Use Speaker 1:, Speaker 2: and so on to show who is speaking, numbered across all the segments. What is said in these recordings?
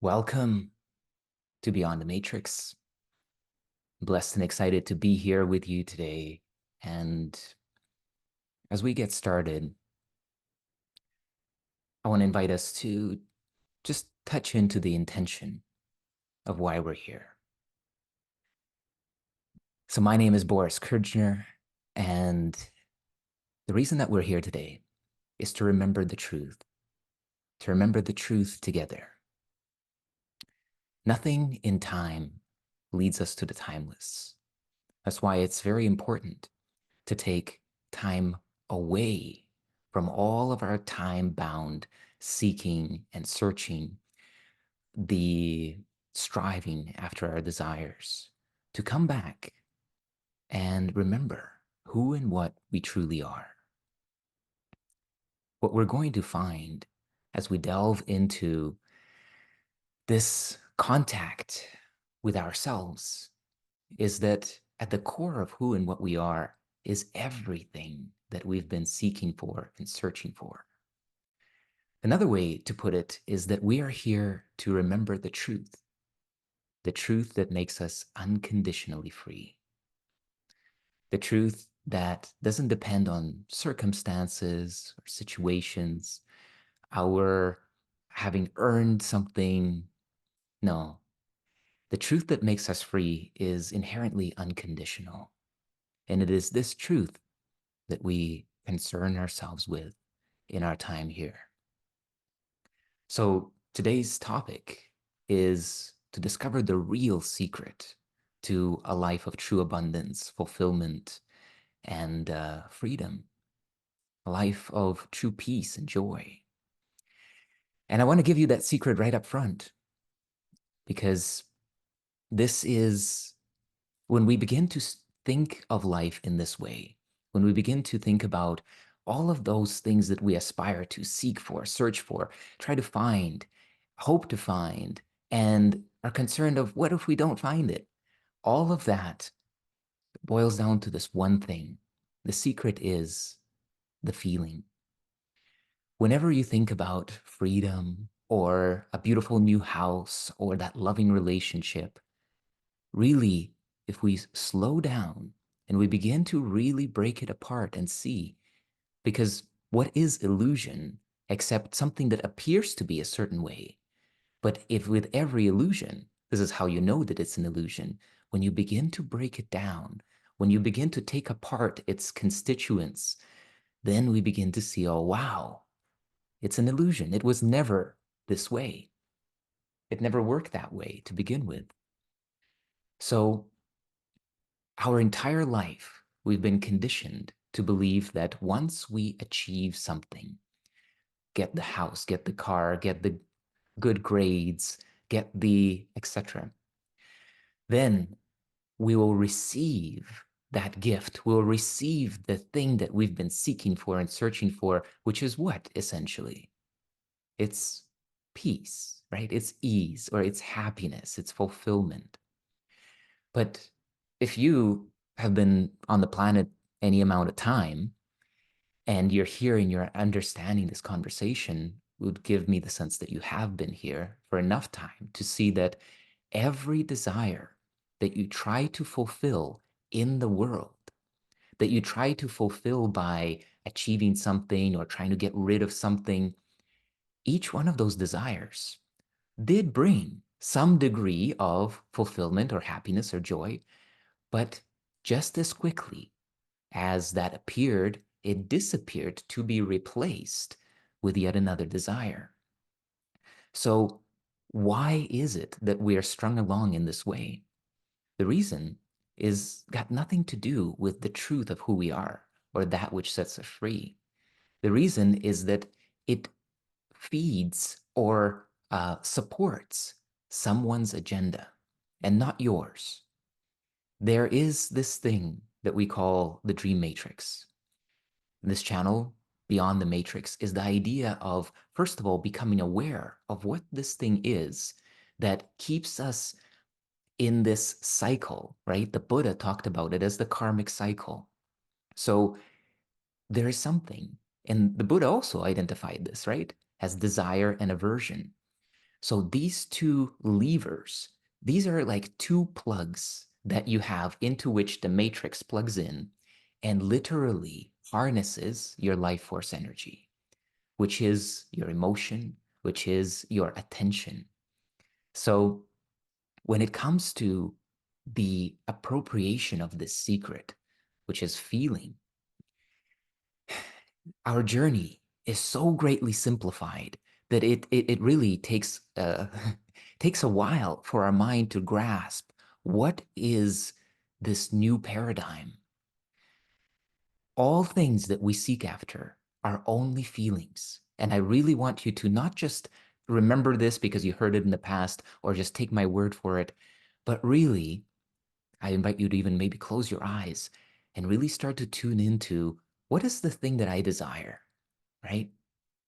Speaker 1: Welcome to Beyond the Matrix. Blessed and excited to be here with you today. And as we get started, I want to invite us to just touch into the intention of why we're here. So, my name is Boris Kirchner, and the reason that we're here today is to remember the truth together. Nothing in time leads us to the timeless. That's why it's very important to take time away from all of our time-bound seeking and searching, the striving after our desires, to come back and remember who and what we truly are. What we're going to find as we delve into this contact with ourselves is that at the core of who and what we are is everything that we've been seeking for and searching for. Another way to put it is that we are here to remember the truth that makes us unconditionally free, the truth that doesn't depend on circumstances or situations, our having earned something. No, the truth that makes us free is inherently unconditional. And it is this truth that we concern ourselves with in our time here. So today's topic is to discover the real secret to a life of true abundance, fulfillment, and freedom, a life of true peace and joy. And I want to give you that secret right up front, because this is when we begin to think of life in this way, when we begin to think about all of those things that we aspire to seek for, search for, try to find, hope to find, and are concerned of what if we don't find it? All of that boils down to this one thing. The secret is the feeling. Whenever you think about freedom or a beautiful new house or that loving relationship, really, if we slow down and we begin to really break it apart and see, because what is illusion except something that appears to be a certain way? But if with every illusion, this is how you know that it's an illusion, when you begin to break it down, when you begin to take apart its constituents, then we begin to see, oh, wow, it's an illusion. It was never this way. It never worked that way to begin with. So our entire life, we've been conditioned to believe that once we achieve something, get the house, get the car, get the good grades, get the etc., then we will receive that gift. We'll receive the thing that we've been seeking for and searching for, which is what, essentially? It's peace, right? It's ease, or it's happiness, it's fulfillment. But if you have been on the planet any amount of time, and you're here and you're understanding this conversation, would give me the sense that you have been here for enough time to see that every desire that you try to fulfill in the world, that you try to fulfill by achieving something or trying to get rid of something, each one of those desires did bring some degree of fulfillment or happiness or joy, but just as quickly as that appeared, it disappeared to be replaced with yet another desire. So why is it that we are strung along in this way? The reason is got nothing to do with the truth of who we are or that which sets us free. The reason is that it feeds or supports someone's agenda and not yours. There is this thing that we call the dream matrix. This channel, Beyond the Matrix, is the idea of, first of all, becoming aware of what this thing is that keeps us in this cycle, right? The Buddha talked about it as the karmic cycle. So there is something, and the Buddha also identified this, right? As desire and aversion. So these two levers, these are like two plugs that you have into which the matrix plugs in and literally harnesses your life force energy, which is your emotion, which is your attention. So when it comes to the appropriation of this secret, which is feeling, our journey is so greatly simplified that it really takes takes a while for our mind to grasp what is this new paradigm. All things that we seek after are only feelings. And I really want you to not just remember this because you heard it in the past or just take my word for it, but really, I invite you to even maybe close your eyes and really start to tune into what is the thing that I desire, right?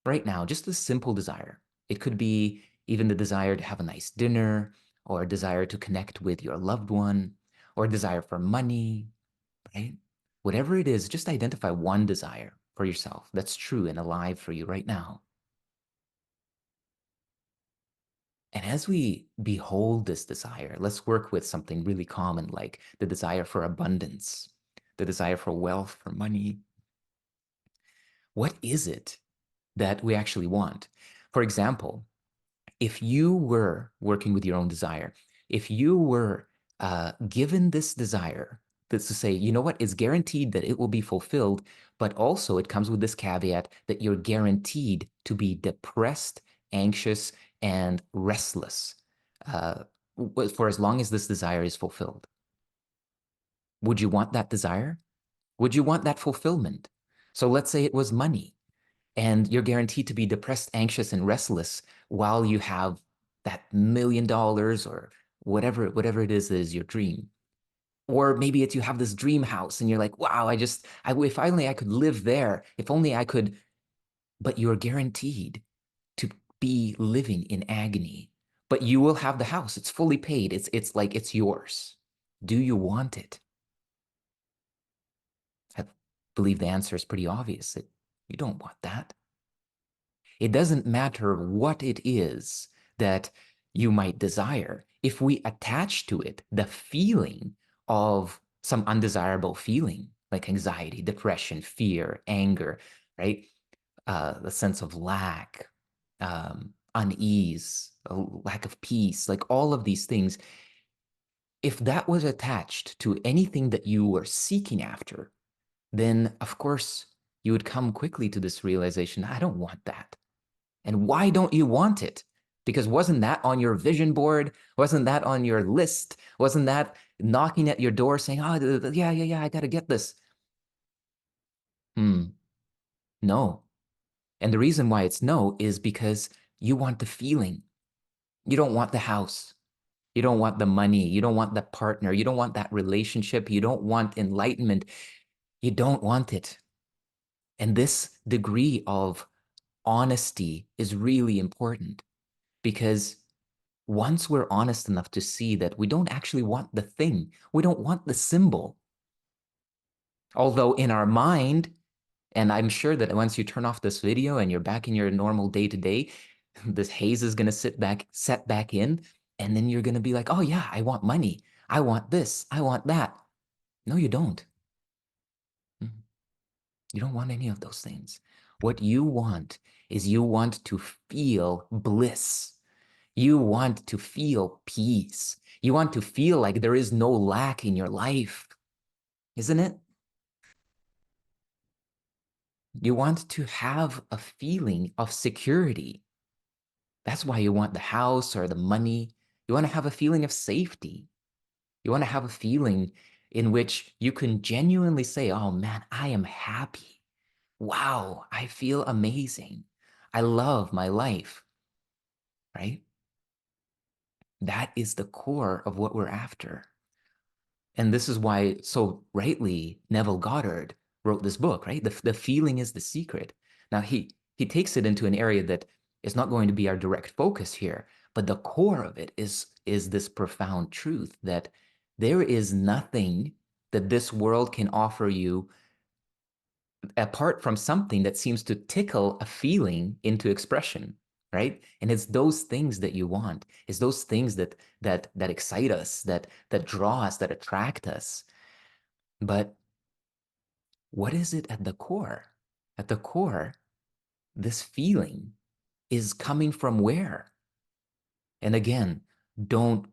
Speaker 1: Right now, just a simple desire. It could be even the desire to have a nice dinner, or a desire to connect with your loved one, or a desire for money, right? Whatever it is, just identify one desire for yourself that's true and alive for you right now. And as we behold this desire, let's work with something really common like the desire for abundance, the desire for wealth, for money. What is it that we actually want? For example, if you were working with your own desire, if you were given this desire, that's to say, you know what, it's guaranteed that it will be fulfilled, but also it comes with this caveat that you're guaranteed to be depressed, anxious, and restless uh, for as long as this desire is fulfilled. Would you want that desire? Would you want that fulfillment? So let's say it was money and you're guaranteed to be depressed, anxious, and restless while you have that $1 million or whatever it is that is your dream. Or maybe it's you have this dream house and you're like, wow, if only I could live there, if only I could, but you're guaranteed to be living in agony. But you will have the house. It's fully paid. It's like it's yours. Do you want it? I believe the answer is pretty obvious that you don't want that. It doesn't matter what it is that you might desire. If we attach to it the feeling of some undesirable feeling, like anxiety, depression, fear, anger, right? The sense of lack, unease, a lack of peace, like all of these things, if that was attached to anything that you were seeking after, then of course you would come quickly to this realization, I don't want that. And why don't you want it? Because wasn't that on your vision board? Wasn't that on your list? Wasn't that knocking at your door saying, oh, yeah, I got to get this? No. And the reason why it's no is because you want the feeling. You don't want the house. You don't want the money. You don't want the partner. You don't want that relationship. You don't want enlightenment. You don't want it. And this degree of honesty is really important because once we're honest enough to see that we don't actually want the thing, we don't want the symbol. Although in our mind, and I'm sure that once you turn off this video and you're back in your normal day-to-day, this haze is going to set back in, and then you're going to be like, oh yeah, I want money. I want this. I want that. No, you don't. You don't want any of those things. What you want is you want to feel bliss. You want to feel peace. You want to feel like there is no lack in your life, isn't it? You want to have a feeling of security. That's why you want the house or the money. You want to have a feeling of safety. You want to have a feeling in which you can genuinely say, oh man, I am happy. Wow, I feel amazing. I love my life, right? That is the core of what we're after. And this is why, so rightly, Neville Goddard wrote this book, right? The feeling is the secret. Now, he takes it into an area that is not going to be our direct focus here, but the core of it is this profound truth that there is nothing that this world can offer you apart from something that seems to tickle a feeling into expression. right? And it's those things that you want. It's those things that excite us, that draw us, that attract us. But what is it at the core? At the core, this feeling is coming from where? And again, don't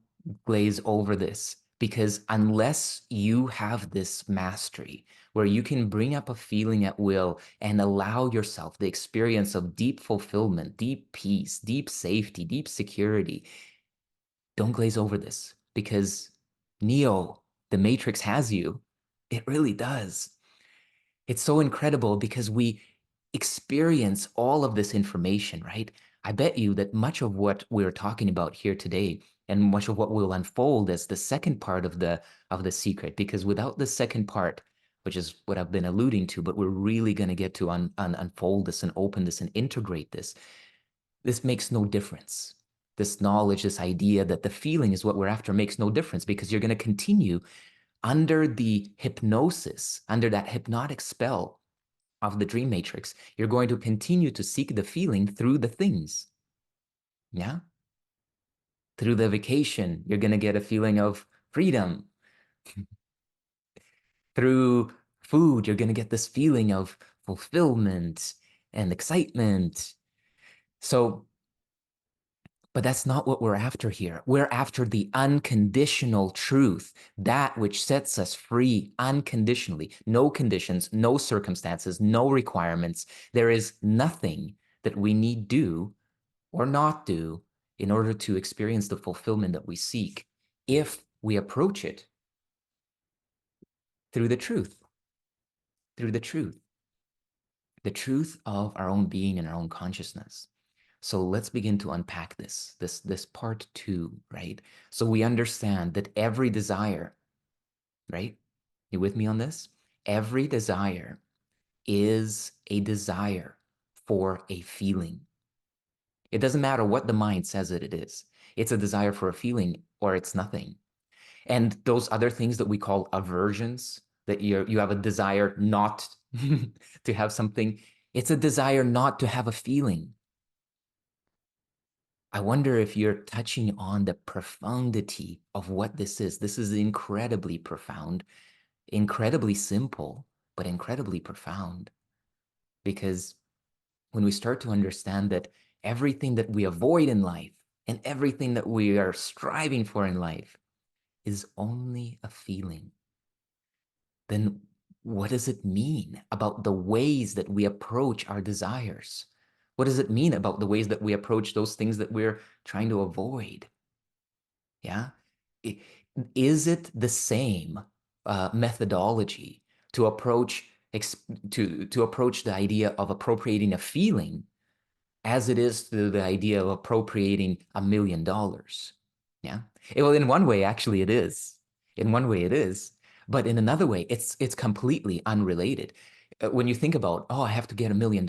Speaker 1: glaze over this, because unless you have this mastery where you can bring up a feeling at will and allow yourself the experience of deep fulfillment, deep peace, deep safety, deep security, don't glaze over this, because Neo, the Matrix has you. It really does. It's so incredible because we experience all of this information, right? I bet you that much of what we're talking about here today and much of what will unfold as the second part of the secret, because without the second part, which is what I've been alluding to, but we're really going to get to unfold this and open this and integrate this. This makes no difference. This knowledge, this idea that the feeling is what we're after makes no difference, because you're going to continue under the hypnosis, under that hypnotic spell of the dream matrix. You're going to continue to seek the feeling through the things. Yeah. Through the vacation, you're going to get a feeling of freedom. Through food, you're going to get this feeling of fulfillment and excitement. So, but that's not what we're after here. We're after the unconditional truth, that which sets us free unconditionally. No conditions, no circumstances, no requirements. There is nothing that we need do or not do in order to experience the fulfillment that we seek, if we approach it through the truth, through the truth of our own being and our own consciousness. So let's begin to unpack this part two, right? So we understand that every desire, right? You with me on this? Every desire is a desire for a feeling. It doesn't matter what the mind says that it is. It's a desire for a feeling, or it's nothing. And those other things that we call aversions, that you have a desire not to have something, it's a desire not to have a feeling. I wonder if you're touching on the profundity of what this is. This is incredibly profound, incredibly simple, but incredibly profound. Because when we start to understand that everything that we avoid in life and everything that we are striving for in life is only a feeling, then what does it mean about the ways that we approach our desires? What does it mean about the ways that we approach those things that we're trying to avoid? Yeah. Is it the same methodology to approach to approach the idea of appropriating a feeling as it is to the idea of appropriating $1 million? Yeah. Well, in one way, actually, it is. In one way, it is. But in another way, it's completely unrelated. When you think about, oh, I have to get $1 million.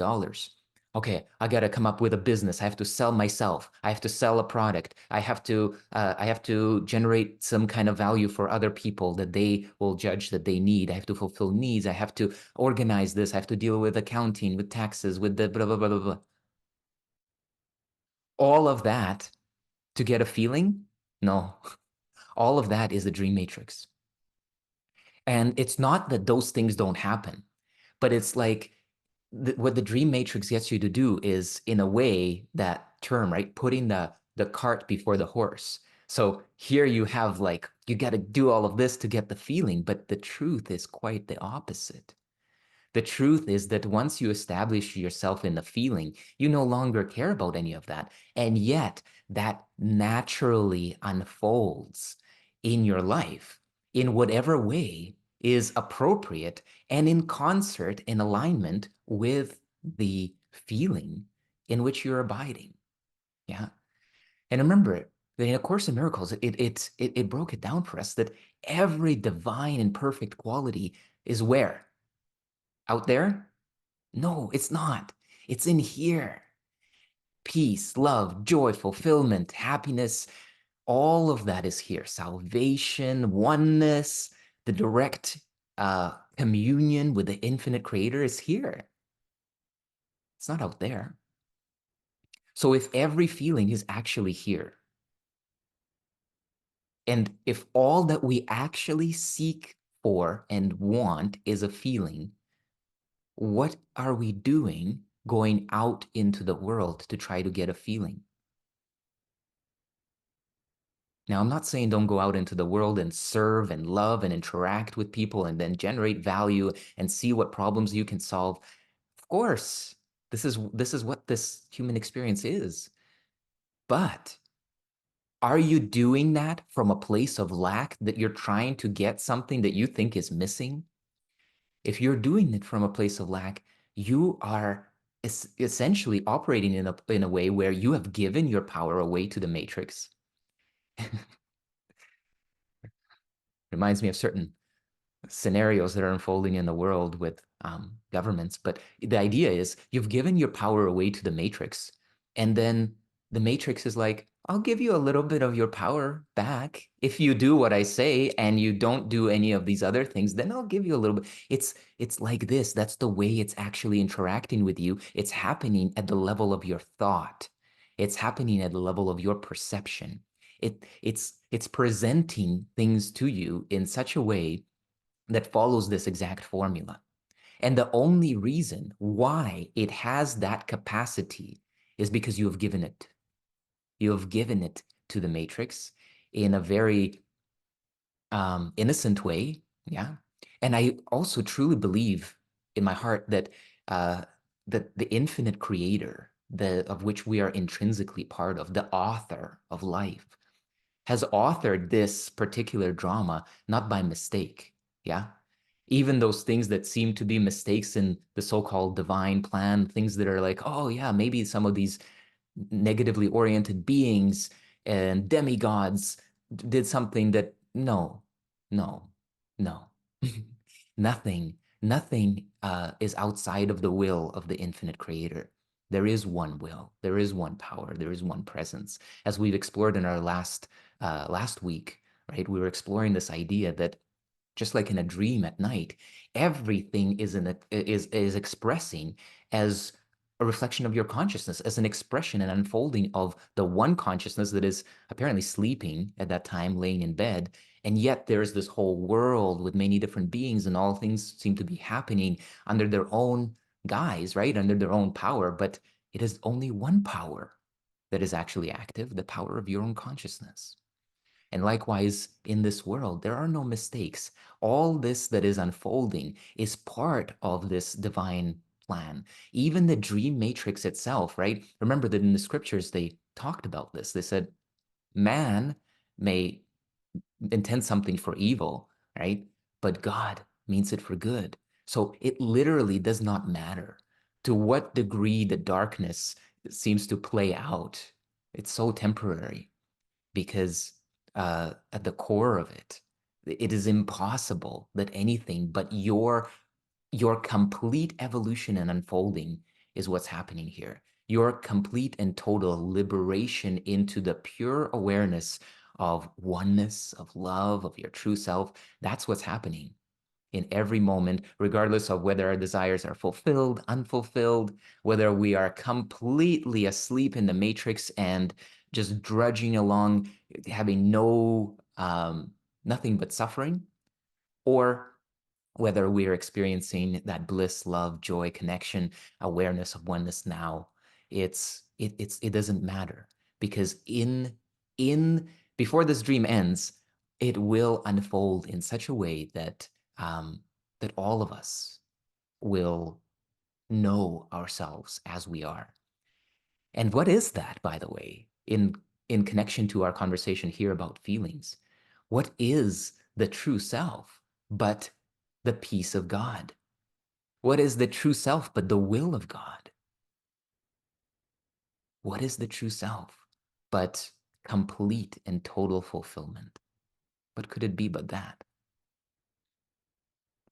Speaker 1: Okay, I got to come up with a business. I have to sell myself. I have to sell a product. I have to generate some kind of value for other people that they will judge that they need. I have to fulfill needs. I have to organize this. I have to deal with accounting, with taxes, with the blah, blah, blah, blah, blah. All of that to get a feeling? No, all of that is the dream matrix. And it's not that those things don't happen, but it's like what the dream matrix gets you to do is, in a way, that term, right? Putting the cart before the horse. So here you have, like, you got to do all of this to get the feeling, but the truth is quite the opposite. The truth is that once you establish yourself in the feeling, you no longer care about any of that. And yet that naturally unfolds in your life in whatever way is appropriate and in concert, in alignment with the feeling in which you're abiding. Yeah. And remember, in A Course in Miracles, it broke it down for us that every divine and perfect quality is where? Out there? No, it's not. It's in here. Peace, love, joy, fulfillment, happiness, all of that is here. Salvation, oneness, the direct communion with the infinite creator is here. It's not out there. So if every feeling is actually here, and if all that we actually seek for and want is a feeling, what are we doing going out into the world to try to get a feeling? Now, I'm not saying don't go out into the world and serve and love and interact with people and then generate value and see what problems you can solve. Of course, this is what this human experience is. But are you doing that from a place of lack, that you're trying to get something that you think is missing? If you're doing it from a place of lack, you are essentially operating in a way where you have given your power away to the matrix. Reminds me of certain scenarios that are unfolding in the world with governments. But the idea is you've given your power away to the matrix, and then the matrix is like, I'll give you a little bit of your power back if you do what I say and you don't do any of these other things. Then I'll give you a little bit. It's like this. That's the way it's actually interacting with you. It's happening at the level of your thought. It's happening at the level of your perception. It's presenting things to you in such a way that follows this exact formula. And the only reason why it has that capacity is because you have given it. You have given it to the matrix in a very innocent way. Yeah. And I also truly believe in my heart that that the infinite creator, of which we are intrinsically part of, the author of life, has authored this particular drama not by mistake. Yeah. Even those things that seem to be mistakes in the so-called divine plan, things that are like, oh yeah, maybe some of these negatively oriented beings and demigods did something that no, no, no. nothing, nothing is outside of the will of the infinite creator. There is one will, there is one power, there is one presence. As we've explored in our last week, right? We were exploring this idea that just like in a dream at night, everything is expressing as a reflection of your consciousness, as an expression and unfolding of the one consciousness that is apparently sleeping at that time, laying in bed. And yet there's this whole world with many different beings, and all things seem to be happening under their own guise, right? Under their own power. But it is only one power that is actually active, the power of your own consciousness. And likewise, in this world, there are no mistakes. All this that is unfolding is part of this divine plan. Even the dream matrix itself, right? Remember that in the scriptures, they talked about this. They said, man may intend something for evil, right? But God means it for good. So it literally does not matter to what degree the darkness seems to play out. It's so temporary because at the core of it, it is impossible that anything but your complete evolution and unfolding is what's happening here. Your complete and total liberation into the pure awareness of oneness, of love, of your true self. That's what's happening in every moment, regardless of whether our desires are fulfilled, unfulfilled, whether we are completely asleep in the matrix and just drudging along, having nothing but suffering, or whether we are experiencing that bliss, love, joy, connection, awareness of oneness now. It doesn't matter, because in before this dream ends, it will unfold in such a way that that all of us will know ourselves as we are. And what is that, by the way, in connection to our conversation here about feelings? What is the true self but the peace of God? What is the true self but the will of God? What is the true self but complete and total fulfillment? What could it be but that?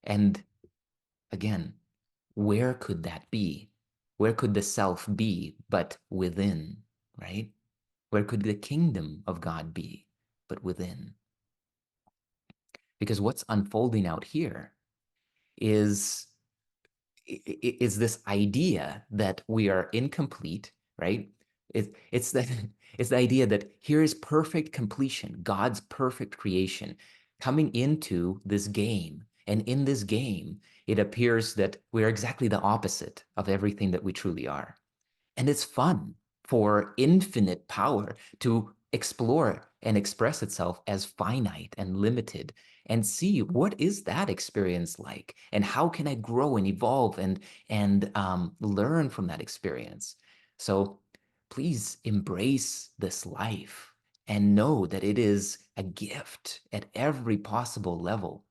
Speaker 1: And again, where could that be? Where could the self be but within, right? Where could the kingdom of God be but within? Because what's unfolding out here is is this idea that we are incomplete, right? It's the it's the idea that here is perfect completion, God's perfect creation coming into this game. And in this game, it appears that we're exactly the opposite of everything that we truly are. And it's fun for infinite power to explore and express itself as finite and limited and see what is that experience like and how can I grow and evolve and learn from that experience. So please embrace this life and know that it is a gift at every possible level.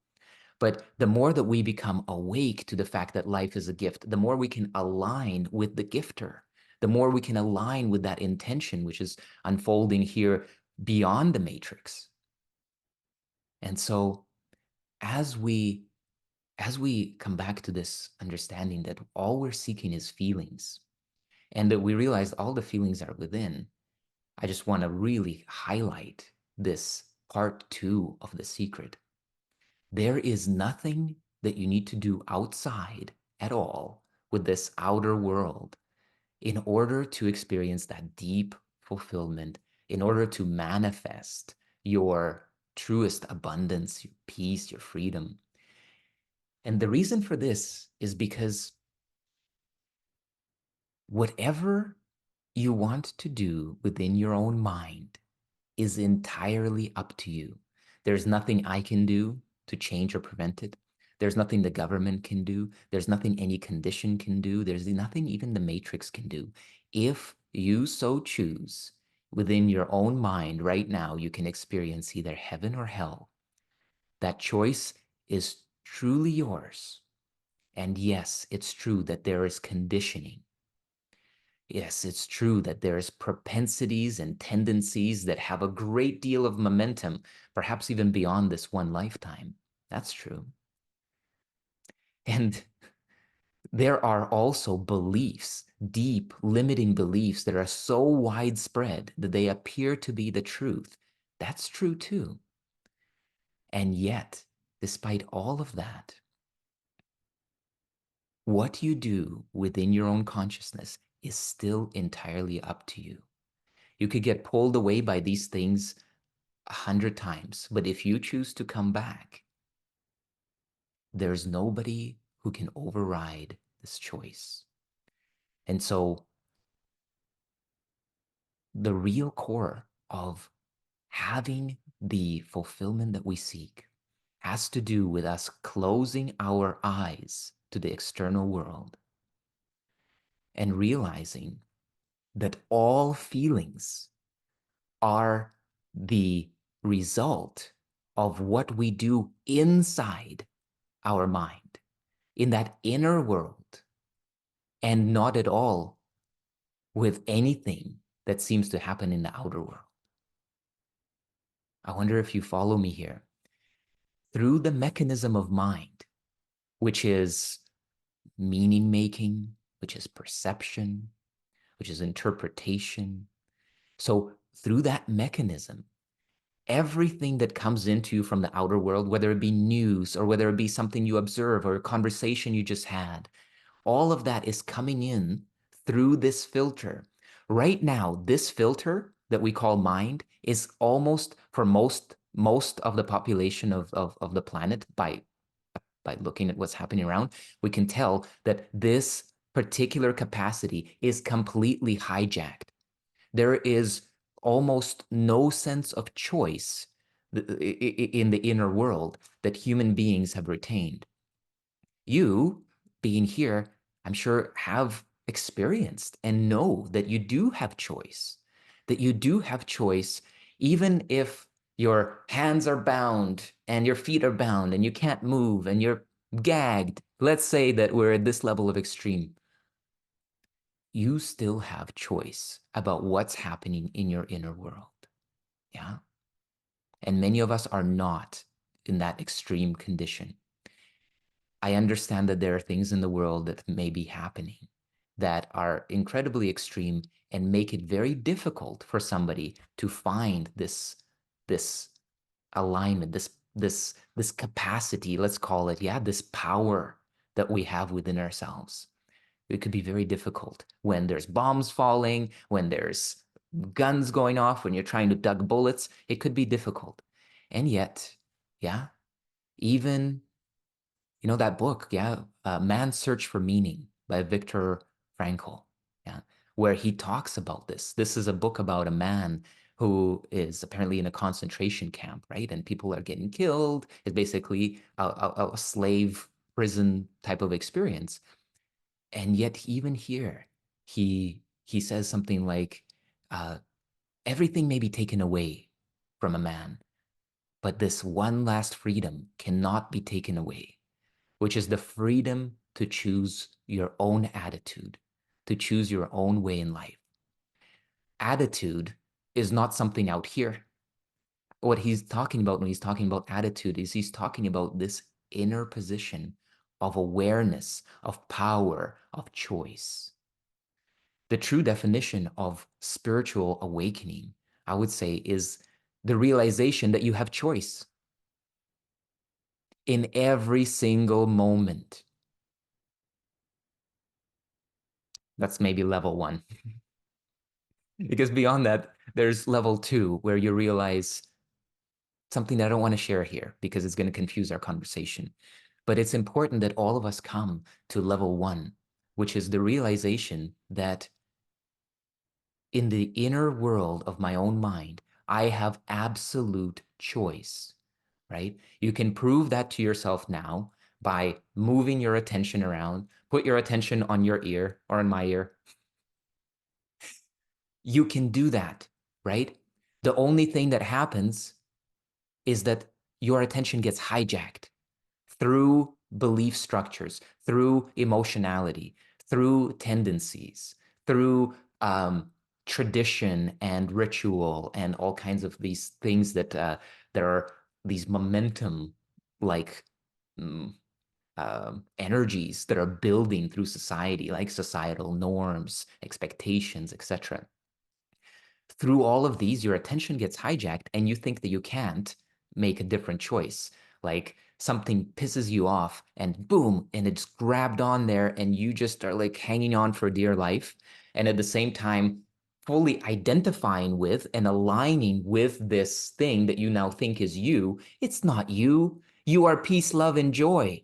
Speaker 1: But the more that we become awake to the fact that life is a gift, the more we can align with the gifter, the more we can align with that intention, which is unfolding here beyond the matrix. And so as we as we come back to this understanding that all we're seeking is feelings and that we realize all the feelings are within, I just want to really highlight this part 2 of the secret. There is nothing that you need to do outside at all with this outer world in order to experience that deep fulfillment, in order to manifest your truest abundance, your peace, your freedom. And the reason for this is because whatever you want to do within your own mind is entirely up to you. There's nothing I can do to change or prevent it. There's nothing the government can do. There's nothing any condition can do. There's nothing even the matrix can do. If you so choose, within your own mind right now, you can experience either heaven or hell. That choice is truly yours. And yes, it's true that there is conditioning. Yes, it's true that there's propensities and tendencies that have a great deal of momentum, perhaps even beyond this one lifetime. That's true. And there are also beliefs, deep, limiting beliefs that are so widespread that they appear to be the truth. That's true too. And yet, despite all of that, what you do within your own consciousness is still entirely up to you. You could get pulled away by these things 100 times, but if you choose to come back, there's nobody who can override this choice. And so the real core of having the fulfillment that we seek has to do with us closing our eyes to the external world and realizing that all feelings are the result of what we do inside our mind, in that inner world, and not at all with anything that seems to happen in the outer world. I wonder if you follow me here. Through the mechanism of mind, which is meaning making, which is perception, which is interpretation. So through that mechanism, everything that comes into you from the outer world, whether it be news or whether it be something you observe or a conversation you just had, all of that is coming in through this filter. Right now, this filter that we call mind is almost, for most of the population of the planet, by looking at what's happening around, we can tell that this particular capacity is completely hijacked. There is almost no sense of choice in the inner world that human beings have retained. You, being here, I'm sure have experienced and know that you do have choice, that you do have choice, even if your hands are bound and your feet are bound and you can't move and you're gagged. Let's say that we're at this level of extreme. You still have choice about what's happening in your inner world. Yeah. And many of us are not in that extreme condition. I understand that there are things in the world that may be happening that are incredibly extreme and make it very difficult for somebody to find this alignment, this capacity, let's call it, yeah, this power that we have within ourselves. It could be very difficult when there's bombs falling, when there's guns going off, when you're trying to duck bullets. It could be difficult. And yet, yeah, even, that book, yeah, Man's Search for Meaning by Viktor Frankl, yeah, where he talks about this. This is a book about a man who is apparently in a concentration camp, right? And people are getting killed. It's basically a slave prison type of experience. And yet, even here, he says something like, uh, everything may be taken away from a man, but this one last freedom cannot be taken away, which is the freedom to choose your own attitude, to choose your own way in life. Attitude is not something out here. What he's talking about when he's talking about attitude is he's talking about this inner position of awareness, of power, of choice. The true definition of spiritual awakening, I would say, is the realization that you have choice in every single moment. That's maybe level 1. Because beyond that, there's level 2, where you realize something that I don't want to share here because it's going to confuse our conversation. But it's important that all of us come to level 1, which is the realization that in the inner world of my own mind, I have absolute choice, right? You can prove that to yourself now by moving your attention around. Put your attention on your ear or on my ear. You can do that, right? The only thing that happens is that your attention gets hijacked through belief structures, through emotionality, through tendencies, through tradition and ritual and all kinds of these things that there are these momentum like energies that are building through society, like societal norms, expectations, etc. Through all of these, your attention gets hijacked and you think that you can't make a different choice. Like something pisses you off and boom, and it's grabbed on there and you just are like hanging on for dear life. And at the same time, fully identifying with and aligning with this thing that you now think is you. It's not you. You are peace, love, and joy.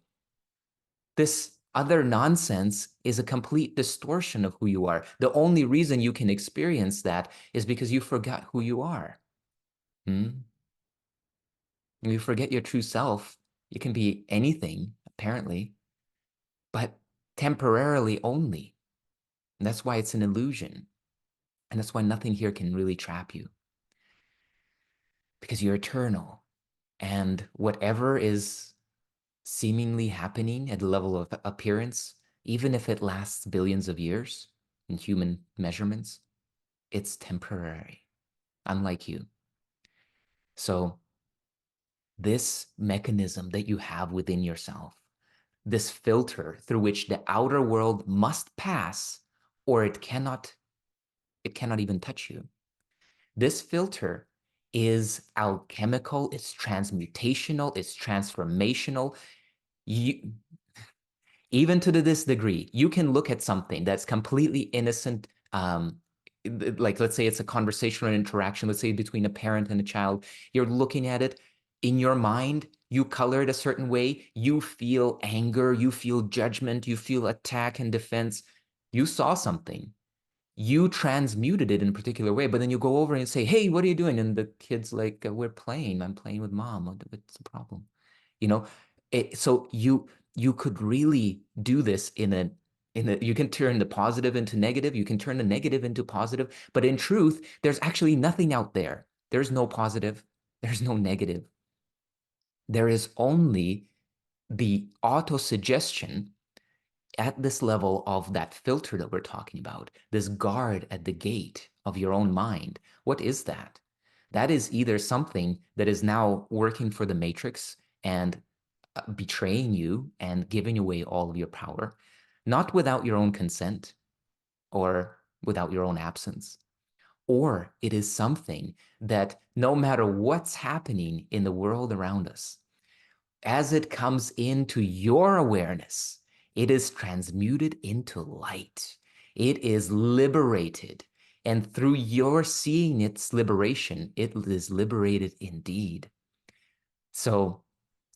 Speaker 1: This other nonsense is a complete distortion of who you are. The only reason you can experience that is because you forgot who you are. When you forget your true self, you can be anything, apparently, but temporarily only. And that's why it's an illusion. And that's why nothing here can really trap you. Because you're eternal. And whatever is seemingly happening at the level of appearance, even if it lasts billions of years in human measurements, it's temporary, unlike you. So this mechanism that you have within yourself, this filter through which the outer world must pass, or it cannot even touch you. This filter is alchemical, it's transmutational, it's transformational. Even to this degree, you can look at something that's completely innocent, like let's say it's a conversational interaction, let's say between a parent and a child. You're looking at it in your mind, you color it a certain way, you feel anger, you feel judgment, you feel attack and defense. You saw something, you transmuted it in a particular way, but then you go over and say, hey, what are you doing? And the kid's like, we're playing, I'm playing with mom. What's the problem? You know, so you could really do this you can turn the positive into negative, you can turn the negative into positive, but in truth, there's actually nothing out there. There's no positive, there's no negative. There is only the auto-suggestion at this level of that filter that we're talking about, this guard at the gate of your own mind. What is that? That is either something that is now working for the matrix and betraying you and giving away all of your power, not without your own consent or without your own absence. Or it is something that no matter what's happening in the world around us, as it comes into your awareness, It is transmuted into light. It is liberated. And through your seeing its liberation, it is liberated indeed. So,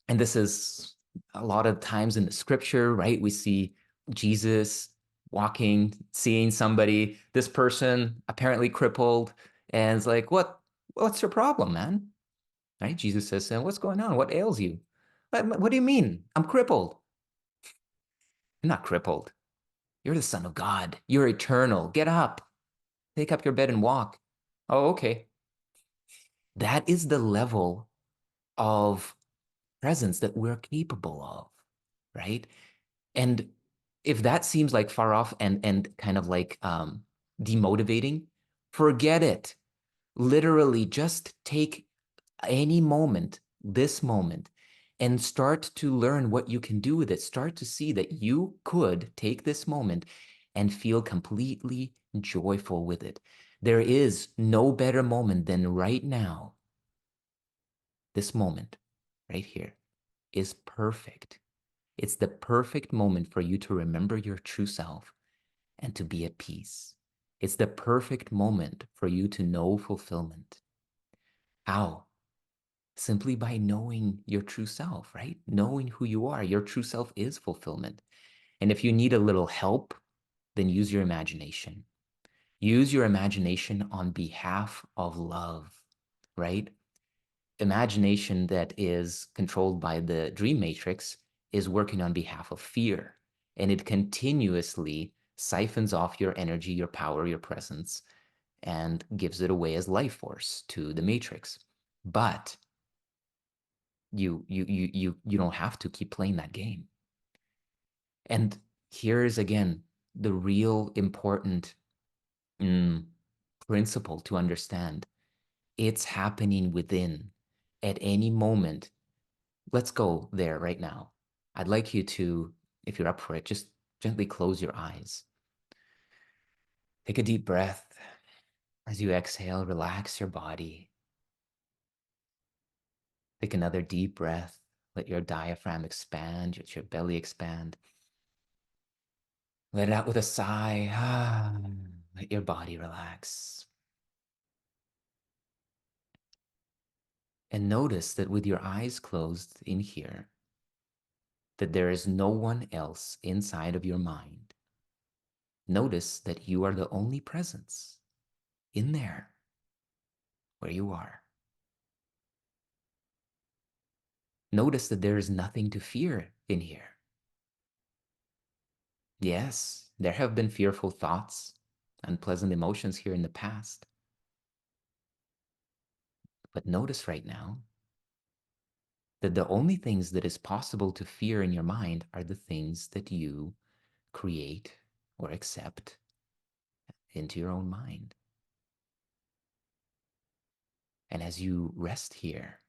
Speaker 1: and this is a lot of times in the scripture, right? We see Jesus walking, seeing somebody, this person apparently crippled, and it's like, what's your problem, man? Right? Jesus says, what's going on? What ails you? What do you mean? I'm crippled. You're not crippled. You're the Son of God. You're eternal. Get up. Take up your bed and walk. Oh, okay. That is the level of presence that we're capable of, right? And if that seems like far off and kind of like demotivating, forget it. Literally, just take any moment, this moment, and start to learn what you can do with it. Start to see that you could take this moment and feel completely joyful with it. There is no better moment than right now. This moment right here is perfect. It's the perfect moment for you to remember your true self and to be at peace. It's the perfect moment for you to know fulfillment. How? Simply by knowing your true self, right? Knowing who you are. Your true self is fulfillment. And if you need a little help, then use your imagination. Use your imagination on behalf of love, right? Imagination that is controlled by the dream matrix is working on behalf of fear. And it continuously siphons off your energy, your power, your presence, and gives it away as life force to the matrix. But you don't have to keep playing that game. And here's again the real important principle to understand. It's happening within at any moment. Let's go there right now. I'd like you to, if you're up for it, just gently close your eyes. Take a deep breath. As you exhale, relax your body. Take another deep breath. Let your diaphragm expand, let your belly expand. Let it out with a sigh. Let your body relax. And notice that with your eyes closed in here, that there is no one else inside of your mind. Notice that you are the only presence in there where you are. Notice that there is nothing to fear in here. Yes, there have been fearful thoughts, unpleasant emotions here in the past. But notice right now that the only things that is possible to fear in your mind are the things that you create or accept into your own mind. And as you rest here,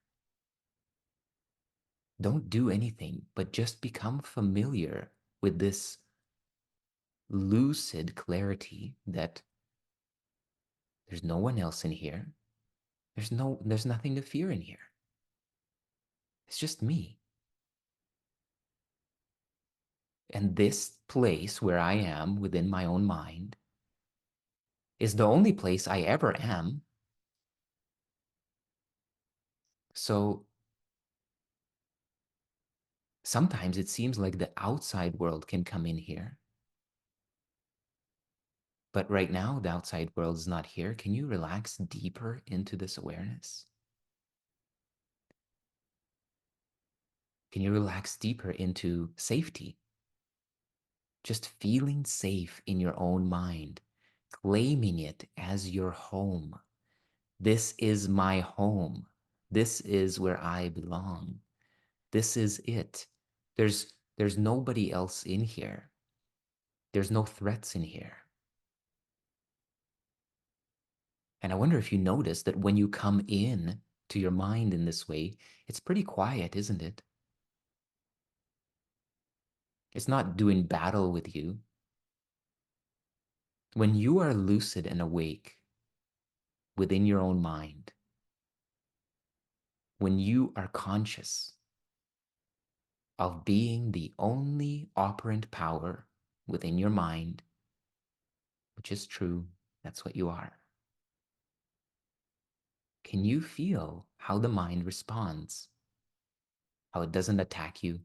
Speaker 1: don't do anything, but just become familiar with this lucid clarity that there's no one else in here. There's nothing to fear in here. It's just me. And this place where I am within my own mind is the only place I ever am. So sometimes it seems like the outside world can come in here. But right now, the outside world is not here. Can you relax deeper into this awareness? Can you relax deeper into safety? Just feeling safe in your own mind, claiming it as your home. This is my home. This is where I belong. This is it. There's nobody else in here. There's no threats in here. And I wonder if you notice that when you come in to your mind in this way, it's pretty quiet, isn't it? It's not doing battle with you. When you are lucid and awake within your own mind, when you are conscious, of being the only operant power within your mind, which is true. That's what you are. Can you feel how the mind responds? How it doesn't attack you?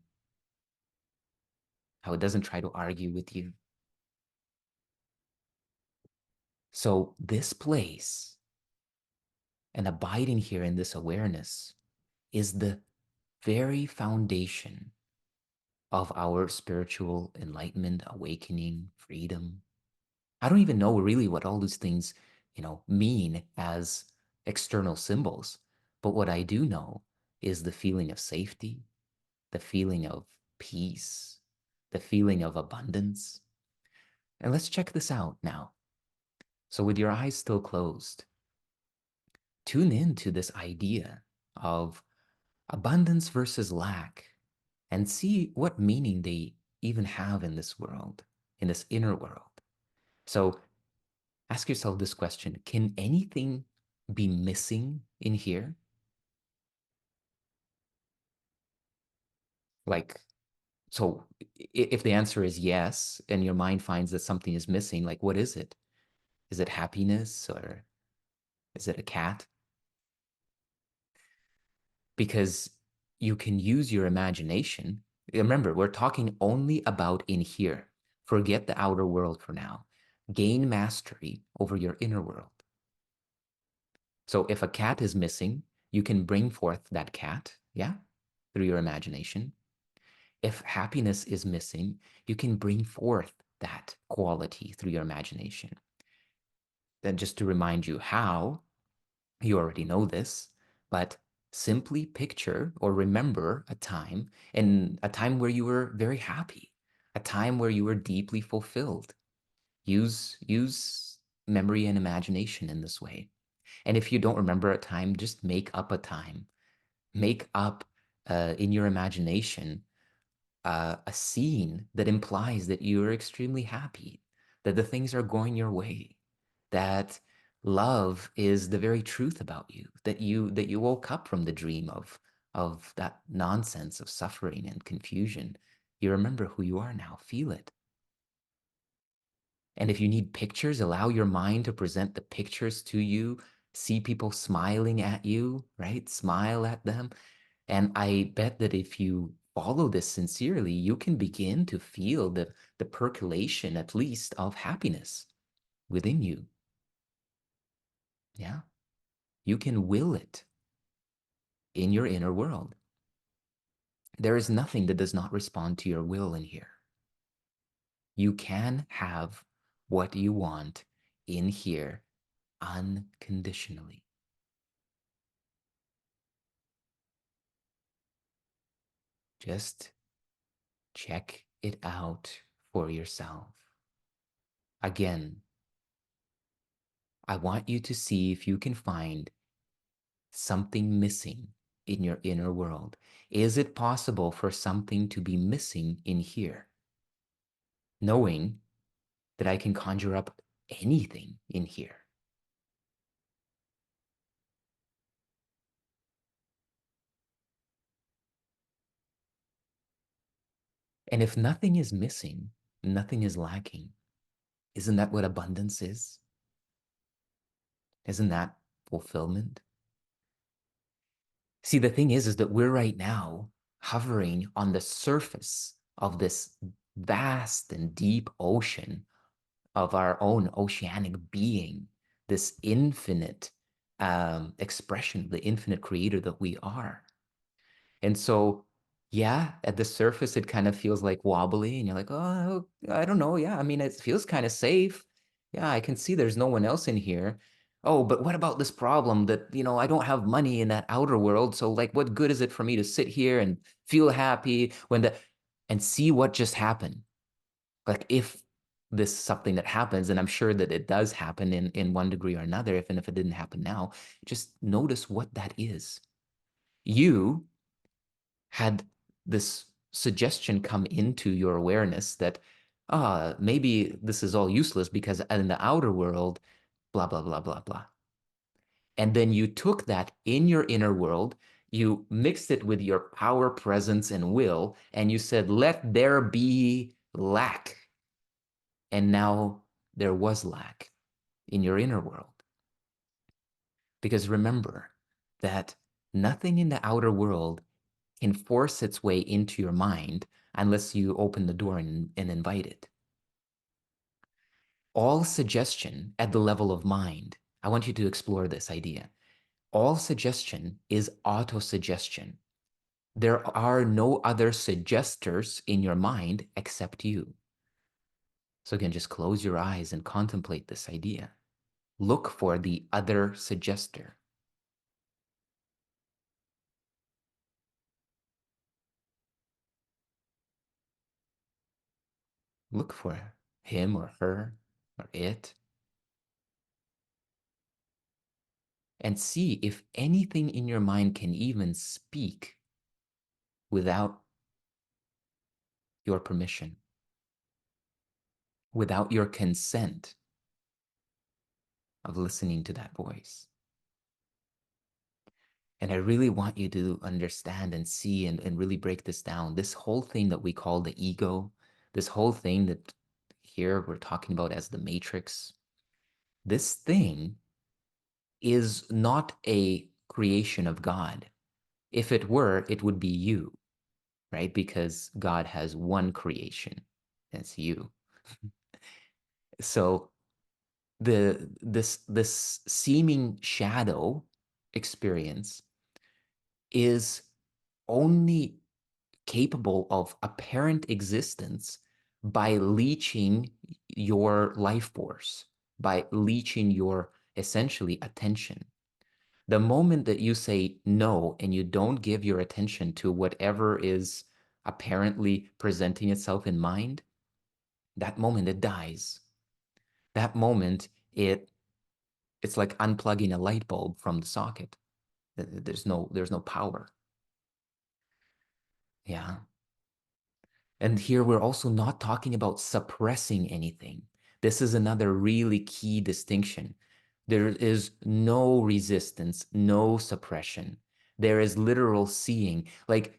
Speaker 1: How it doesn't try to argue with you? So this place and abiding here in this awareness is the very foundation of our spiritual enlightenment, awakening, freedom. I don't even know really what all these things, mean as external symbols. But what I do know is the feeling of safety, the feeling of peace, the feeling of abundance. And let's check this out now. So with your eyes still closed, tune into this idea of abundance versus lack and see what meaning they even have in this world, in this inner world. So ask yourself this question: can anything be missing in here? Like, so if the answer is yes, and your mind finds that something is missing, like, what is it? Is it happiness, or is it a cat? Because you can use your imagination. Remember, we're talking only about in here. Forget the outer world for now. Gain mastery over your inner world. So if a cat is missing, you can bring forth that cat, yeah, through your imagination. If happiness is missing, you can bring forth that quality through your imagination. Then just to remind you how, you already know this, but simply picture or remember a time, and a time where you were very happy, a time where you were deeply fulfilled. Use memory and imagination in this way. And if you don't remember a time, just make up a time. Make up in your imagination a scene that implies that you're extremely happy, that the things are going your way, that love is the very truth about you, that you woke up from the dream of that nonsense of suffering and confusion. You remember who you are now. Feel it. And if you need pictures, allow your mind to present the pictures to you. See people smiling at you, right? Smile at them. And I bet that if you follow this sincerely, you can begin to feel the percolation, at least, of happiness within you. Yeah. You can will it in your inner world. There is nothing that does not respond to your will in here. You can have what you want in here unconditionally. Just check it out for yourself. Again, I want you to see if you can find something missing in your inner world. Is it possible for something to be missing in here? Knowing that I can conjure up anything in here. And if nothing is missing, nothing is lacking, isn't that what abundance is? Isn't that fulfillment? See, the thing is that we're right now hovering on the surface of this vast and deep ocean of our own oceanic being, this infinite expression, the infinite creator that we are. And so, yeah, at the surface, it kind of feels like wobbly, and you're like, oh, I don't know. Yeah, I mean, it feels kind of safe. Yeah, I can see there's no one else in here. Oh, but what about this problem that, I don't have money in that outer world. So, like, what good is it for me to sit here and feel happy and see what just happened? Like, if this is something that happens, and I'm sure that it does happen in one degree or another, if it didn't happen now, just notice what that is. You had this suggestion come into your awareness that, maybe this is all useless because in the outer world, blah, blah, blah, blah, blah. And then you took that in your inner world, You mixed it with your power, presence, and will, and you said, let there be lack. And now there was lack in your inner world. Because remember that nothing in the outer world can force its way into your mind unless you open the door and invite it. All suggestion at the level of mind, I want you to explore this idea. All suggestion is autosuggestion. There are no other suggestors in your mind except you. So again, just close your eyes and contemplate this idea. Look for the other suggester. Look for him or her or it. And see if anything in your mind can even speak without your permission, without your consent of listening to that voice. And I really want you to understand and see and really break this down. This whole thing that we call the ego, this whole thing that here we're talking about as the matrix, this thing is not a creation of God. If it were, it would be you, right? Because God has one creation, that's you. So this seeming shadow experience is only capable of apparent existence by leeching your life force, by leeching your essentially attention. The moment that you say no and you don't give your attention to whatever is apparently presenting itself in mind, that moment it dies. That moment it's like unplugging a light bulb from the socket. There's no power. Yeah. And here we're also not talking about suppressing anything. This is another really key distinction. There is no resistance, no suppression. There is literal seeing. Like,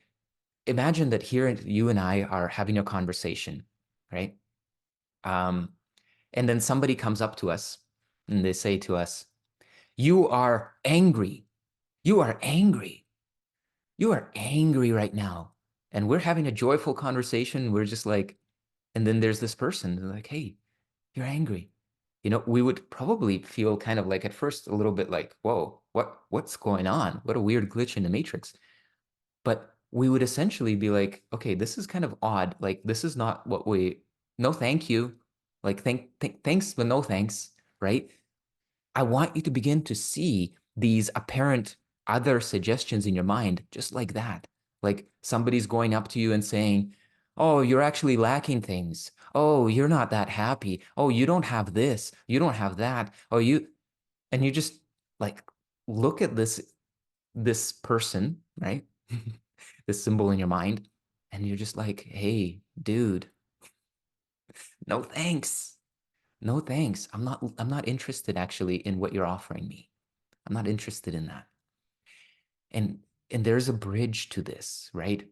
Speaker 1: imagine that here you and I are having a conversation, right? Um, and then somebody comes up to us and they say to us, "You are angry. You are angry. You are angry right now." And we're having a joyful conversation. We're just like, and then there's this person like, "Hey, you're angry." We would probably feel kind of like at first a little bit like, whoa, what's going on? What a weird glitch in the matrix. But we would essentially be like, okay, this is kind of odd. Like, this is not what no, thank you. Like, thanks, but no thanks, right? I want you to begin to see these apparent other suggestions in your mind, just like that. Like somebody's going up to you and saying, "Oh, you're actually lacking things. Oh, you're not that happy. Oh, you don't have this. You don't have that. Oh, and you just like look at this person, right? This symbol in your mind, and you're just like, "Hey, dude, no thanks. No thanks. I'm not interested actually in what you're offering me. I'm not interested in that." And there's a bridge to this, right?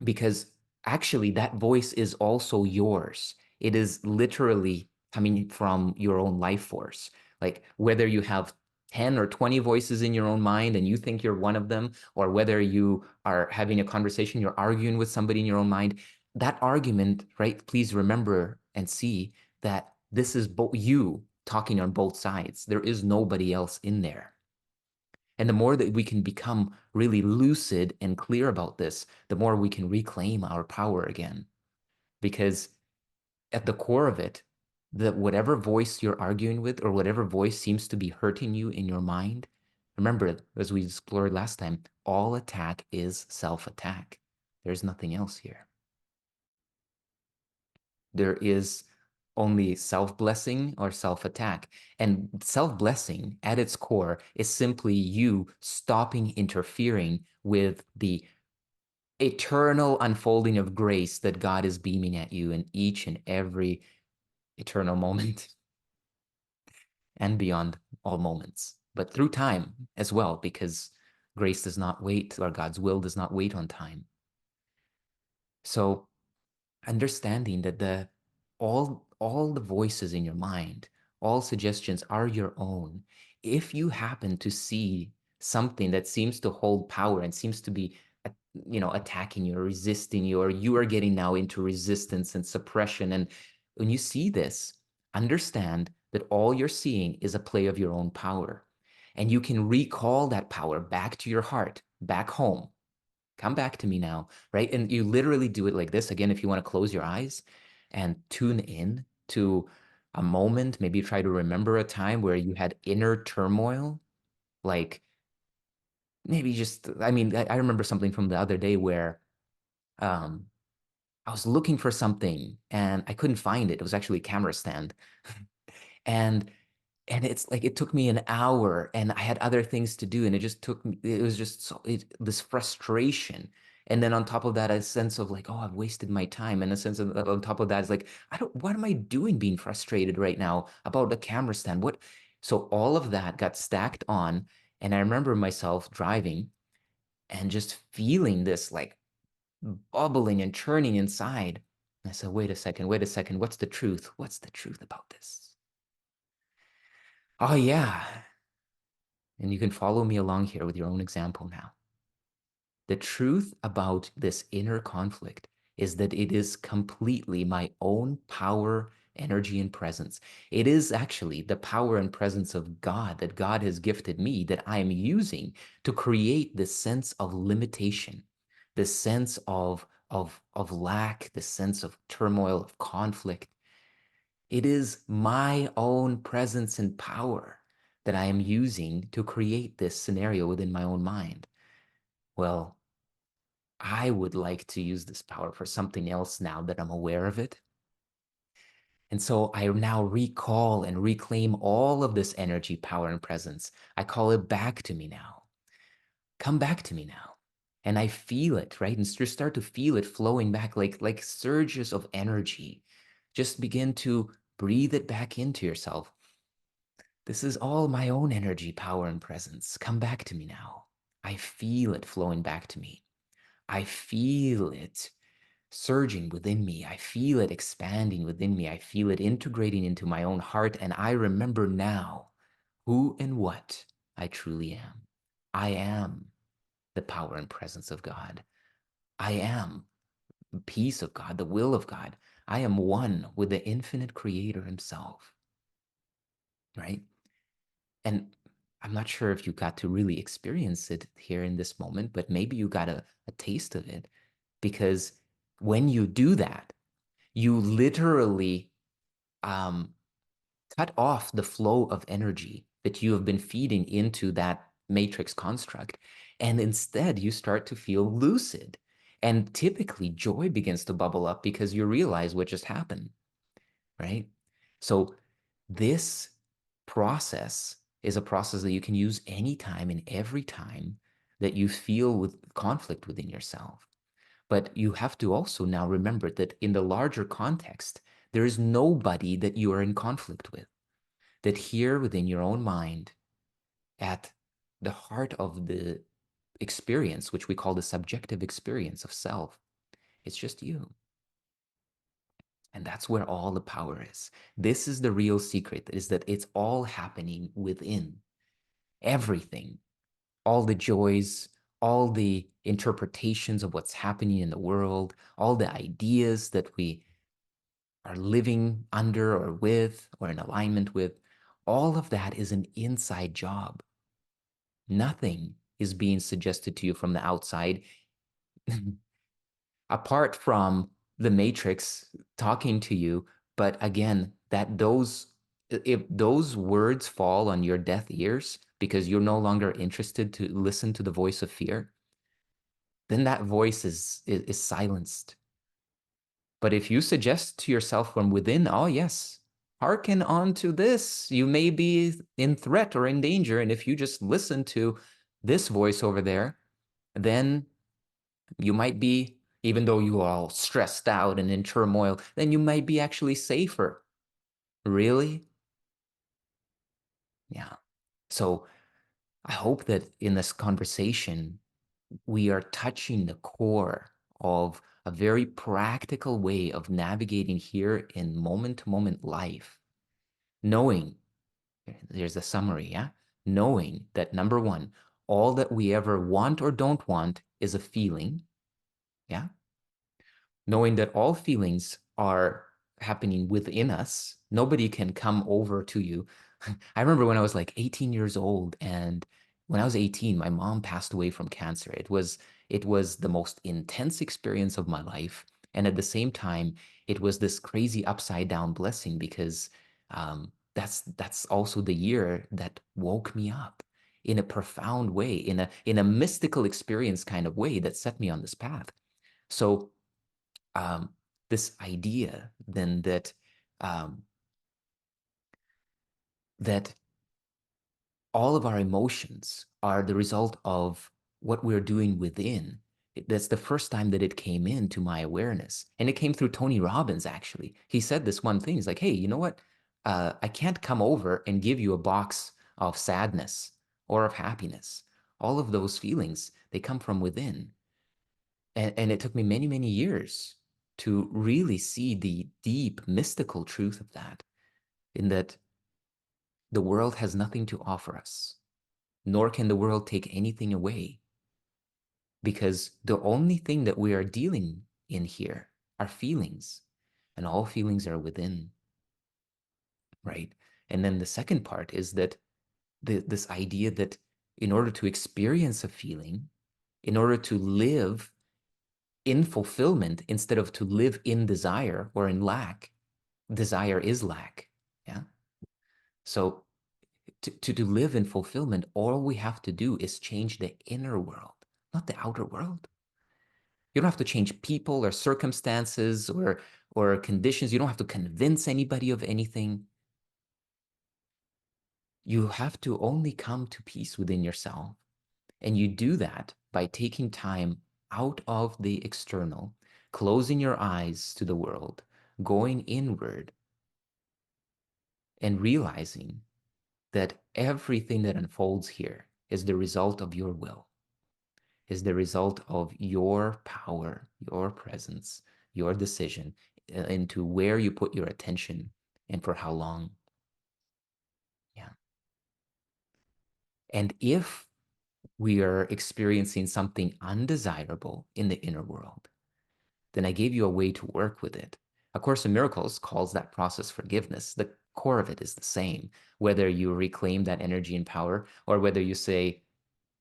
Speaker 1: Because actually that voice is also yours. It is literally coming from your own life force. Like whether you have 10 or 20 voices in your own mind and you think you're one of them, or whether you are having a conversation, you're arguing with somebody in your own mind, that argument, right? Please remember and see that this is you talking on both sides. There is nobody else in there. And the more that we can become really lucid and clear about this, the more we can reclaim our power again. Because at the core of it, that whatever voice you're arguing with or whatever voice seems to be hurting you in your mind, remember, as we explored last time, all attack is self-attack. There's nothing else here. There is only self-blessing or self-attack. And self-blessing at its core is simply you stopping interfering with the eternal unfolding of grace that God is beaming at you in each and every eternal moment and beyond all moments, but through time as well, because Grace does not wait, or God's will does not wait on time. So understanding that all the voices in your mind, all suggestions are your own. If you happen to see something that seems to hold power and seems to be attacking you or resisting you, or you are getting now into resistance and suppression, and when you see this, understand that all you're seeing is a play of your own power, and you can recall that power back to your heart, back home. Come back to me now, right? And you literally do it like this. Again, if you want to close your eyes and tune in to a moment, maybe try to remember a time where you had inner turmoil, like maybe just, I mean, I remember something from the other day where um, I was looking for something and I couldn't find it. It was actually a camera stand. And it's like it took me an hour and I had other things to do, and it just took me, it was just this frustration. And then on top of that, a sense of like, oh, I've wasted my time. And a sense of on top of that is like, what am I doing being frustrated right now about the camera stand? What? So all of that got stacked on. And I remember myself driving and just feeling this like bubbling and churning inside. And I said, wait a second. What's the truth? What's the truth about this? Oh, yeah. And you can follow me along here with your own example now. The truth about this inner conflict is that it is completely my own power, energy, and presence. It is actually the power and presence of God that God has gifted me that I am using to create this sense of limitation, this sense of lack, this sense of turmoil, of conflict. It is my own presence and power that I am using to create this scenario within my own mind. Well, I would like to use this power for something else now that I'm aware of it. And so I now recall and reclaim all of this energy, power, and presence. I call it back to me now. Come back to me now. And I feel it, right? And just start to feel it flowing back like surges of energy. Just begin to breathe it back into yourself. This is all my own energy, power, and presence. Come back to me now. I feel it flowing back to me. I feel it surging within me. I feel it expanding within me. I feel it integrating into my own heart. And I remember now who and what I truly am. I am the power and presence of God. I am the peace of God, the will of God. I am one with the infinite creator himself, right? And I'm not sure if you got to really experience it here in this moment, but maybe you got a taste of it, because when you do that, you literally um, cut off the flow of energy that you have been feeding into that matrix construct. And instead, you start to feel lucid. And typically, joy begins to bubble up because you realize what just happened, right? So, this process is a process that you can use anytime and every time that you feel with conflict within yourself. But you have to also now remember that in the larger context, there is nobody that you are in conflict with. That here within your own mind, at the heart of the experience, which we call the subjective experience of self, it's just you. And that's where all the power is. This is the real secret, is that it's all happening within. Everything, all the joys, all the interpretations of what's happening in the world, all the ideas that we are living under or with or in alignment with, all of that is an inside job. Nothing is being suggested to you from the outside apart from the matrix talking to you. But again, that those if those words fall on your deaf ears because you're no longer interested to listen to the voice of fear, then that voice is silenced. But if you suggest to yourself from within, oh yes, hearken on to this, you may be in threat or in danger. And if you just listen to this voice over there, then you might be, even though you are all stressed out and in turmoil, then you might be actually safer. Really? Yeah. So I hope that in this conversation, we are touching the core of a very practical way of navigating here in moment to moment life, knowing, there's a summary, yeah? Knowing that number one, all that we ever want or don't want is a feeling, yeah? Knowing that all feelings are happening within us. Nobody can come over to you. I remember when I was like 18 years old, and when I was 18, my mom passed away from cancer. It was the most intense experience of my life. And at the same time, it was this crazy upside down blessing because that's also the year that woke me up in a profound way, in a mystical experience kind of way that set me on this path. So um, this idea then um, that all of our emotions are the result of what we're doing within. That's the first time that it came into my awareness. And it came through Tony Robbins, actually. He said this one thing. He's like, hey, you know what? I can't come over and give you a box of sadness or of happiness. All of those feelings, they come from within. And it took me many, many years to really see the deep mystical truth of that, in that the world has nothing to offer us, nor can the world take anything away, because the only thing that we are dealing in here are feelings, and all feelings are within, right? And then the second part is that this idea that in order to experience a feeling, in order to live in fulfillment instead of to live in desire or in lack, desire is lack. Yeah. So to live in fulfillment, all we have to do is change the inner world, not the outer world. You don't have to change people or circumstances or conditions. You don't have to convince anybody of anything. You have to only come to peace within yourself. And you do that by taking time out of the external, closing your eyes to the world, going inward, and realizing that everything that unfolds here is the result of your will, is the result of your power, your presence, your decision into where you put your attention and for how long. Yeah. And if we are experiencing something undesirable in the inner world, then I gave you a way to work with it. A Course in Miracles calls that process forgiveness. The core of it is the same, whether you reclaim that energy and power or whether you say,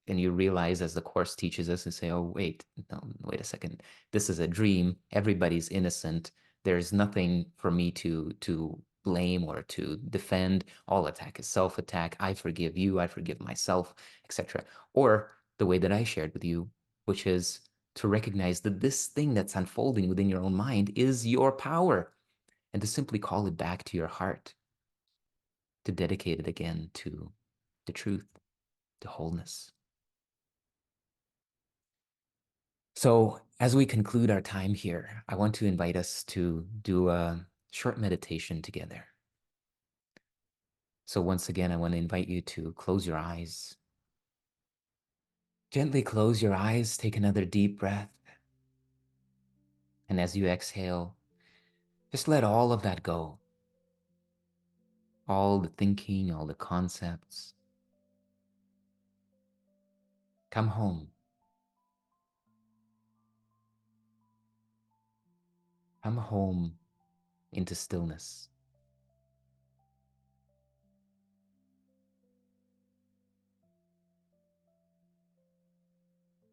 Speaker 1: and you realize as the Course teaches us and say, oh, wait, no, wait a second. This is a dream. Everybody's innocent. There's nothing for me to blame or to defend. All attack is self-attack. I forgive you. I forgive myself, etc. Or the way that I shared with you, which is to recognize that this thing that's unfolding within your own mind is your power, and to simply call it back to your heart, to dedicate it again to the truth, to wholeness. So, as we conclude our time here, I want to invite us to do a short meditation together. So, once again, I want to invite you to close your eyes. Gently close your eyes, take another deep breath. And as you exhale, just let all of that go. All the thinking, all the concepts. Come home. Come home into stillness.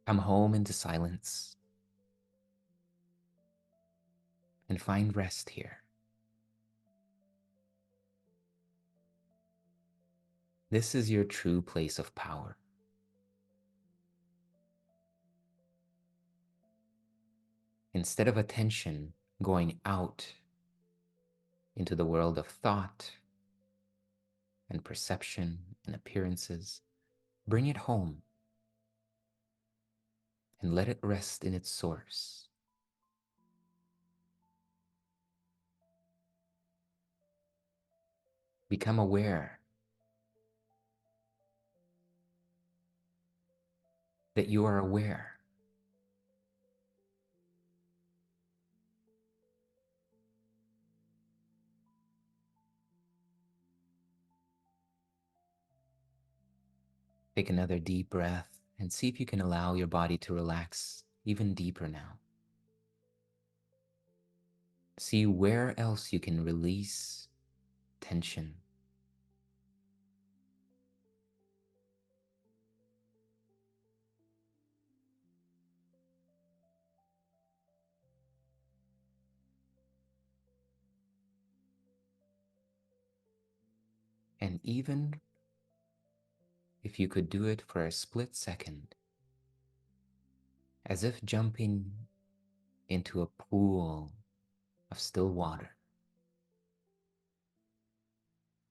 Speaker 1: Come home into silence and find rest here. This is your true place of power. Instead of attention going out into the world of thought and perception and appearances, bring it home and let it rest in its source. Become aware that you are aware. Take another deep breath and see if you can allow your body to relax even deeper now. See where else you can release tension. And even if you could do it for a split second, as if jumping into a pool of still water,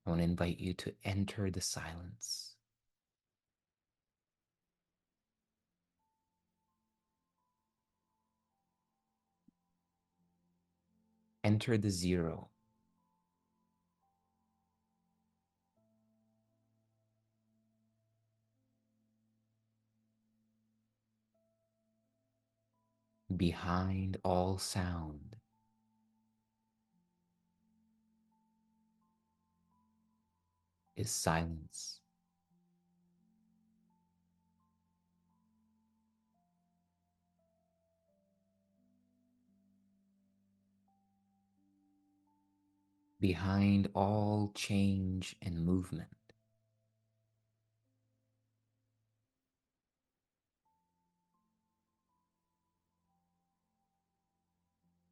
Speaker 1: I want to invite you to enter the silence. Enter the zero. Behind all sound is silence. Behind all change and movement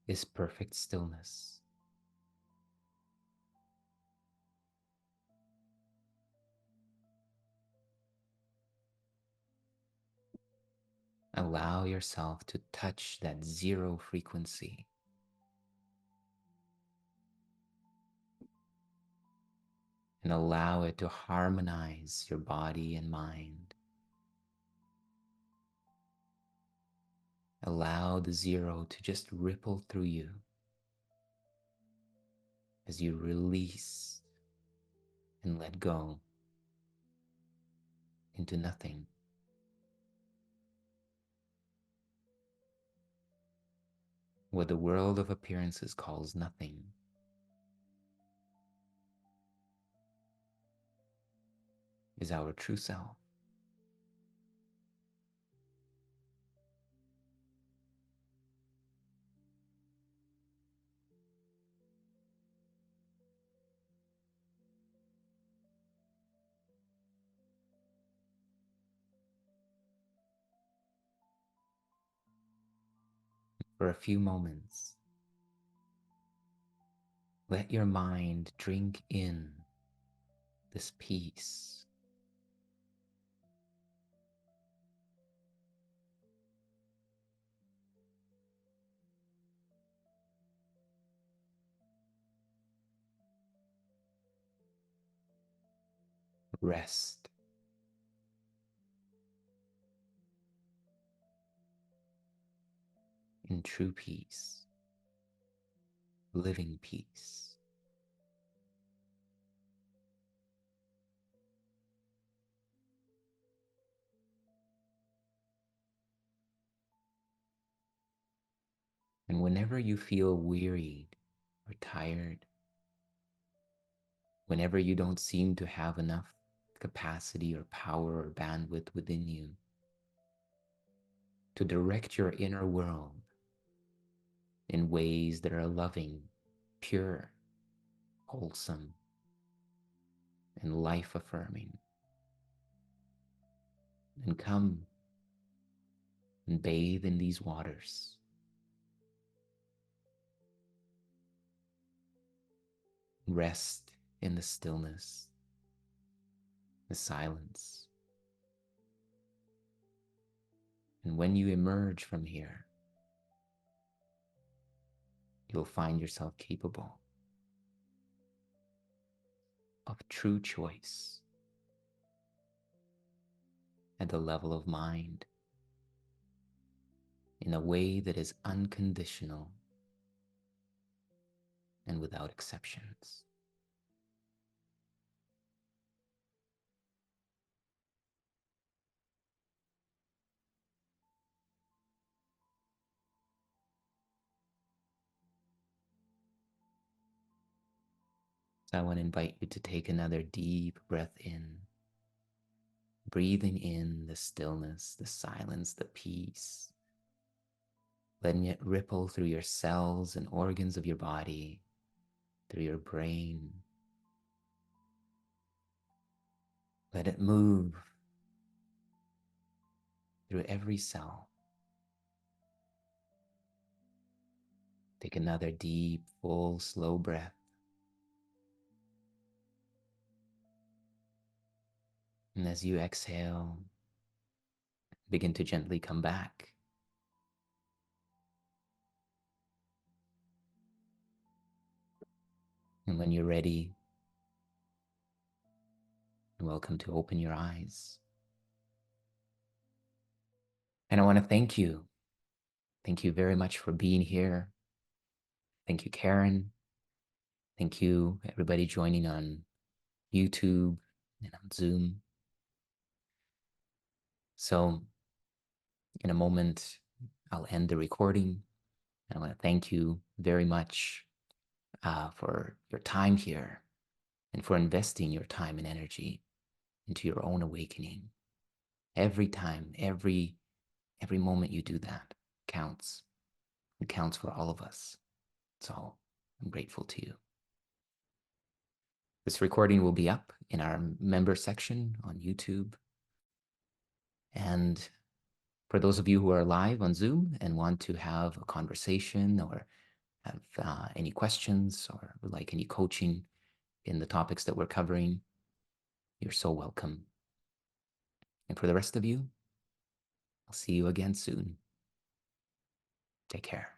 Speaker 1: is perfect stillness. Allow yourself to touch that zero frequency. And allow it to harmonize your body and mind. Allow the zero to just ripple through you as you release and let go into nothing. What the world of appearances calls nothing is our true self. For a few moments, let your mind drink in this peace. Rest in true peace, living peace. And whenever you feel wearied or tired, whenever you don't seem to have enough capacity or power or bandwidth within you to direct your inner world in ways that are loving, pure, wholesome, and life affirming, then come and bathe in these waters. Rest in the stillness, the silence. And when you emerge from here, you'll find yourself capable of true choice at the level of mind in a way that is unconditional and without exceptions. So I want to invite you to take another deep breath in, breathing in the stillness, the silence, the peace, letting it ripple through your cells and organs of your body, through your brain. Let it move through every cell. Take another deep, full, slow breath. And as you exhale, begin to gently come back. And when you're ready, you're welcome to open your eyes. And I want to thank you. Thank you very much for being here. Thank you, Karen. Thank you, everybody joining on YouTube and on Zoom. So in a moment, I'll end the recording. I want to thank you very much for your time here and for investing your time and energy into your own awakening. Every time, every moment you do that counts. It counts for all of us. So I'm grateful to you. This recording will be up in our member section on YouTube. And for those of you who are live on Zoom and want to have a conversation or have any questions or would like any coaching in the topics that we're covering, you're so welcome. And for the rest of you, I'll see you again soon. Take care.